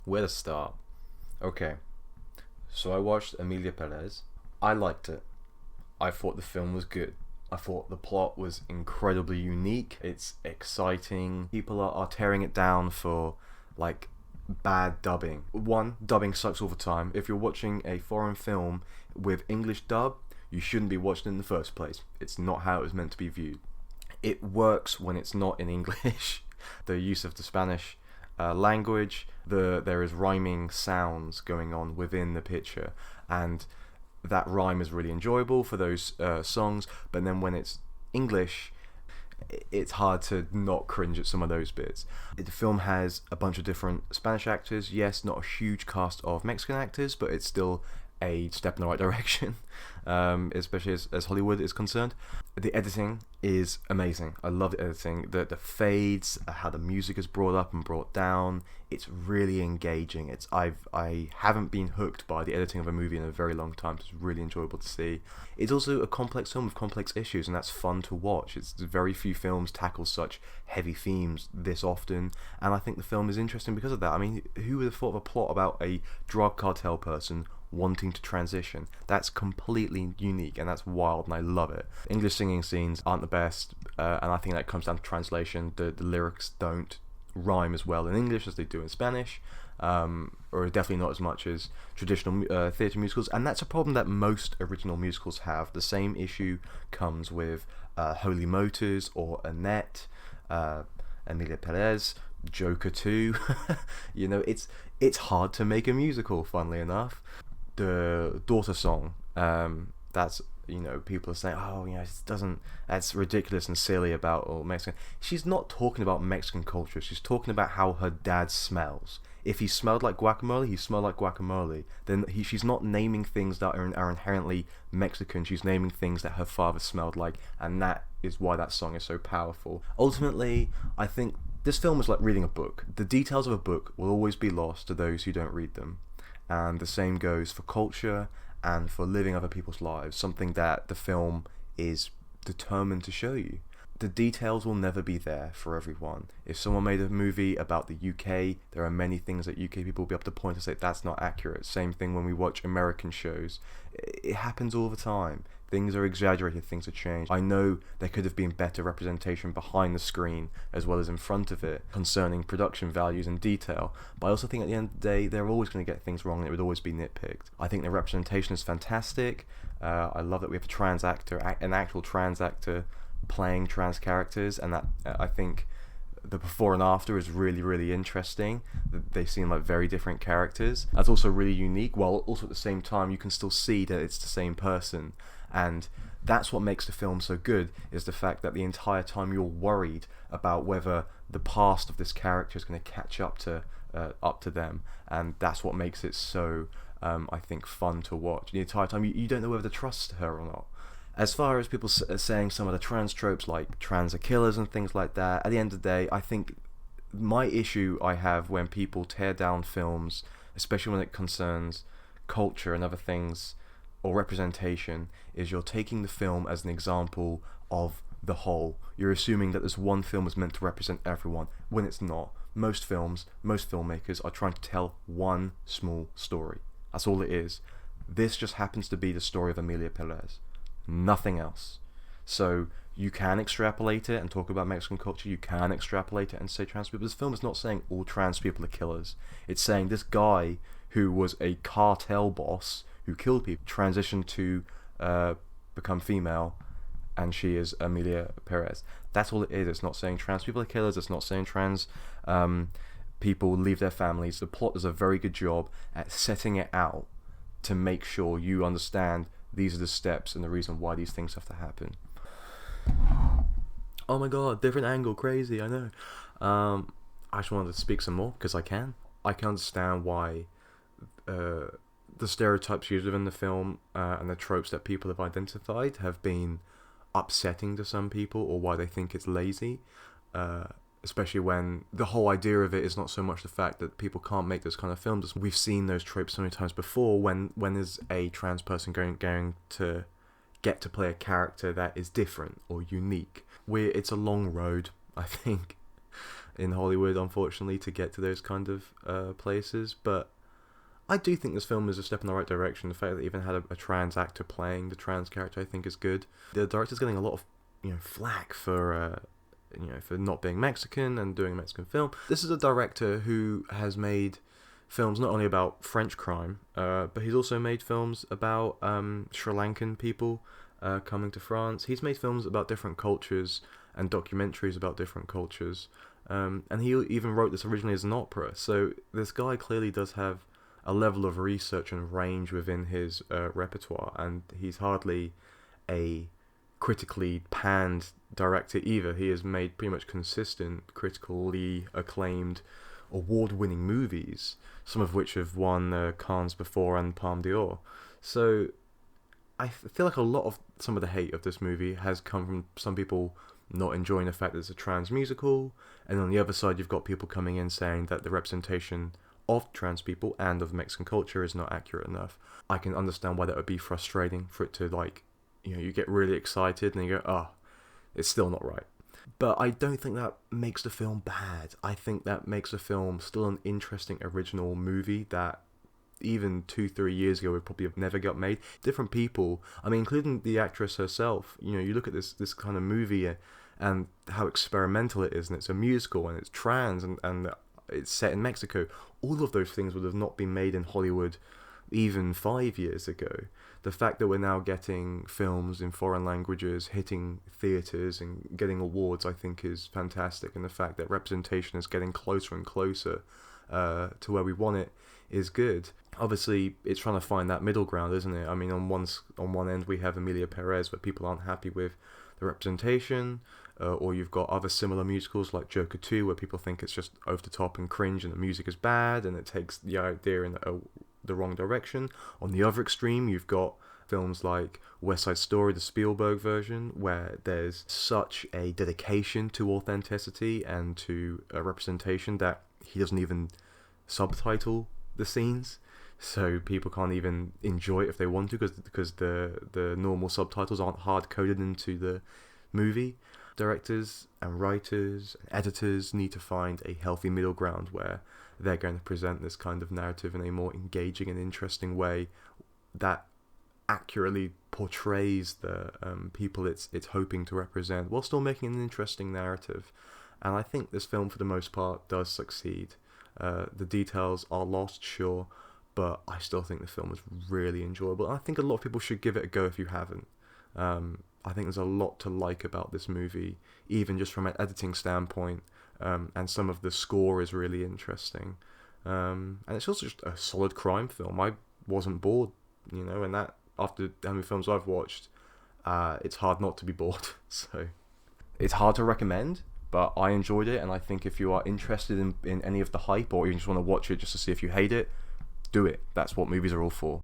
Where to start? Okay, so I watched Emilia Pérez. I liked it. I thought the film was good. I thought the plot was incredibly unique. It's exciting. People are tearing it down for like bad dubbing. One, dubbing sucks all the time. If you're watching a foreign film with English dub, you shouldn't be watching it in the first place. It's not how it was meant to be viewed. It works when it's not in English. The use of the Spanish language, there is rhyming sounds going on within the picture, and that rhyme is really enjoyable for those songs. But then when it's English, it's hard to not cringe at some of those bits. The film has a bunch of different Spanish actors. Yes, not a huge cast of Mexican actors, but it's still a step in the right direction, especially as Hollywood is concerned. The editing is amazing. I love the editing. The fades, how the music is brought up and brought down. It's really engaging. I haven't been hooked by the editing of a movie in a very long time. It's really enjoyable to see. It's also a complex film with complex issues, and that's fun to watch. It's very few films tackle such heavy themes this often, and I think the film is interesting because of that. I mean, who would have thought of a plot about a drug cartel person wanting to transition? That's completely unique, and that's wild, and I love it. English singing scenes aren't the best, and I think that comes down to translation. The lyrics don't rhyme as well in English as they do in Spanish, or definitely not as much as traditional theatre musicals, and that's a problem that most original musicals have. The same issue comes with Holy Motors or Annette, Emilia Pérez, Joker 2. You know, it's hard to make a musical, funnily enough. The daughter song, that's, you know, people are saying, oh, you know, it doesn't, that's ridiculous and silly about all Mexican. She's not talking about Mexican culture. She's talking about how her dad smells. If he smelled like guacamole, he smelled like guacamole. Then she's not naming things that are inherently Mexican. She's naming things that her father smelled like, and that is why that song is so powerful. Ultimately, I think this film is like reading a book. The details of a book will always be lost to those who don't read them. And the same goes for culture and for living other people's lives, something that the film is determined to show you. The details will never be there for everyone. If someone made a movie about the UK, there are many things that UK people will be able to point and say that's not accurate. Same thing when we watch American shows. It happens all the time. Things are exaggerated, things are changed. I know there could have been better representation behind the screen as well as in front of it concerning production values and detail, but I also think at the end of the day they're always going to get things wrong and it would always be nitpicked. I think the representation is fantastic. I love that we have an actual trans actor playing trans characters, and that I think the before and after is really, really interesting. They seem like very different characters. That's also really unique, while also at the same time you can still see that it's the same person. And that's what makes the film so good, is the fact that the entire time you're worried about whether the past of this character is going to catch up to them, and that's what makes it so I think fun to watch. The entire time you don't know whether to trust her or not. As far as people saying some of the trans tropes like trans are killers and things like that, at the end of the day, I think my issue I have when people tear down films, especially when it concerns culture and other things or representation, is you're taking the film as an example of the whole. You're assuming that this one film is meant to represent everyone, when it's not. Most films, most filmmakers are trying to tell one small story. That's all it is. This just happens to be the story of Emilia Pérez. Nothing else. So you can extrapolate it and talk about Mexican culture. You can extrapolate it and say trans people. This film is not saying all trans people are killers. It's saying this guy who was a cartel boss who killed people transitioned to become female, and she is Emilia Pérez. That's all it is. It's not saying trans people are killers. It's not saying trans people leave their families. The plot does a very good job at setting it out to make sure you understand these are the steps and the reason why these things have to happen. Oh my god, different angle, crazy, I know. I just wanted to speak some more because I can understand why the stereotypes used within the film and the tropes that people have identified have been upsetting to some people, or why they think it's lazy, especially when the whole idea of it is not so much the fact that people can't make those kind of films. We've seen those tropes so many times before. When is a trans person going to get to play a character that is different or unique? It's a long road, I think. in Hollywood, unfortunately, to get to those kind of places. But I do think this film is a step in the right direction. The fact that it even had a trans actor playing the trans character, I think, is good. The director's getting a lot of flack for for not being Mexican and doing a Mexican film. This is a director who has made films not only about French crime, but he's also made films about Sri Lankan people coming to France. He's made films about different cultures and documentaries about different cultures. And he even wrote this originally as an opera. So this guy clearly does have a level of research and range within his repertoire, and he's hardly a critically panned director either. He has made pretty much consistent, critically acclaimed, award-winning movies, some of which have won Cannes before and Palme d'Or. So I feel like a lot of some of the hate of this movie has come from some people not enjoying the fact that it's a trans musical, and on the other side you've got people coming in saying that the representation of trans people and of Mexican culture is not accurate enough. I can understand why that would be frustrating, for it to you get really excited and you go, it's still not right. But I don't think that makes the film bad. I think that makes the film still an interesting original movie that even 2-3 years ago would probably have never got made. Different people, I mean, including the actress herself, you look at this kind of movie and how experimental it is, and it's a musical and it's trans and it's set in Mexico. All of those things would have not been made in Hollywood even 5 years ago. The fact that we're now getting films in foreign languages hitting theatres and getting awards, I think, is fantastic. And the fact that representation is getting closer and closer to where we want it is good. Obviously, it's trying to find that middle ground, isn't it? I mean, on one end we have Emilia Pérez, where people aren't happy with the representation, or you've got other similar musicals like Joker 2, where people think it's just over the top and cringe and the music is bad and it takes the idea in the wrong direction. On the other extreme, you've got films like West Side Story, the Spielberg version, where there's such a dedication to authenticity and to representation that he doesn't even subtitle the scenes, so people can't even enjoy it if they want to, because the normal subtitles aren't hard coded into the movie. Directors and writers and editors need to find a healthy middle ground where they're going to present this kind of narrative in a more engaging and interesting way that accurately portrays the people it's hoping to represent, while still making an interesting narrative. And I think this film, for the most part, does succeed. The details are lost, sure, but I still think the film is really enjoyable. I think a lot of people should give it a go if you haven't. I think there's a lot to like about this movie, even just from an editing standpoint, and some of the score is really interesting. And it's also just a solid crime film. I wasn't bored, and that, after how many films I've watched, it's hard not to be bored. So it's hard to recommend, but I enjoyed it, and I think if you are interested in any of the hype, or you just want to watch it just to see if you hate it, do it. That's what movies are all for.